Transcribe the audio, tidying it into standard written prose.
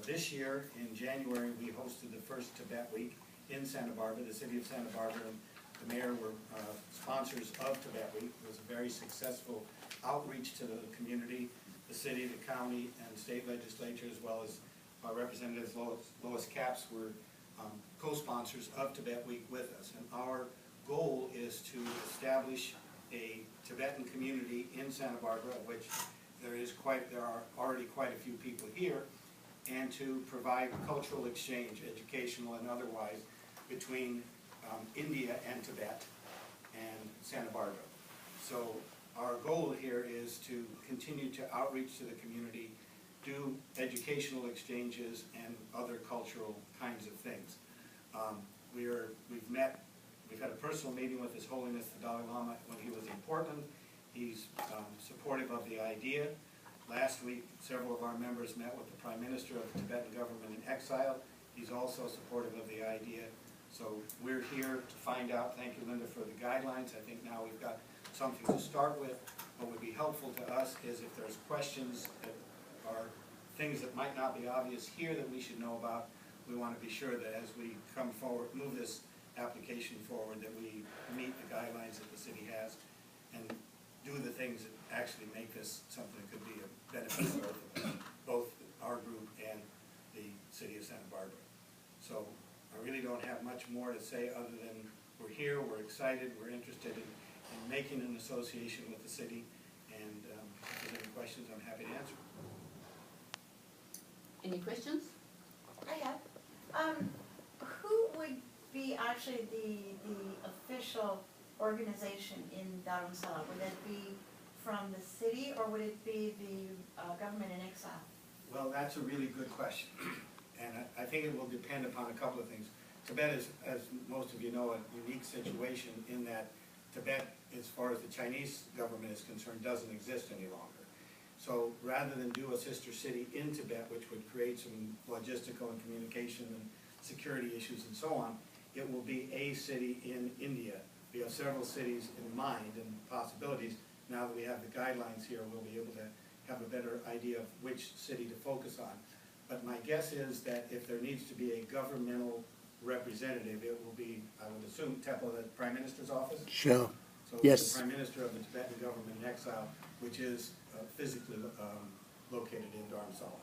This year, in January, we hosted the first Tibet Week in Santa Barbara. The city of Santa Barbara and the mayor were sponsors of Tibet Week. It was a very successful outreach to the community. The city, the county, and state legislature, as well as our representatives Lois Capps, were co-sponsors of Tibet Week with us. And our goal is to establish a Tibetan community in Santa Barbara, which there are already quite a few people here, and to provide cultural exchange, educational and otherwise, between India and Tibet and Santa Barbara. So our goal here is to continue to outreach to the community, do educational exchanges and other cultural kinds of things. We've had a personal meeting with His Holiness the Dalai Lama when he was in Portland. He's supportive of the idea. Last week, several of our members met with the Prime Minister of the Tibetan government in exile. He's also supportive of the idea. So we're here to find out. Thank you, Linda, for the guidelines. I think now we've got something to start with. What would be helpful to us is if there's questions that are things that might not be obvious here that we should know about, we want to be sure that as we come forward, move this application forward, that we meet the guidelines that the city has and do the things that actually make this something that could be a benefit for both our group and the city of Santa Barbara. So I really don't have much more to say other than we're here, we're excited, we're interested in making an association with the city, and if there's any questions, I'm happy to answer. Any questions? I have. Who would be actually the official organization in Dharamsala? Would it be from the city, or would it be the government in exile? Well, that's a really good question, and I think it will depend upon a couple of things. Tibet is, as most of you know, a unique situation in that Tibet, as far as the Chinese government is concerned, doesn't exist any longer. So rather than do a sister city in Tibet, which would create some logistical and communication and security issues and so on, it will be a city in India. We have several cities in mind and possibilities. Now that we have the guidelines here, we'll be able to have a better idea of which city to focus on. But my guess is that if there needs to be a governmental representative, it will be, I would assume, Thepo, the Prime Minister's office? Sure. So Yes. it's the Prime Minister of the Tibetan government in exile, which is physically located in Dharamsala.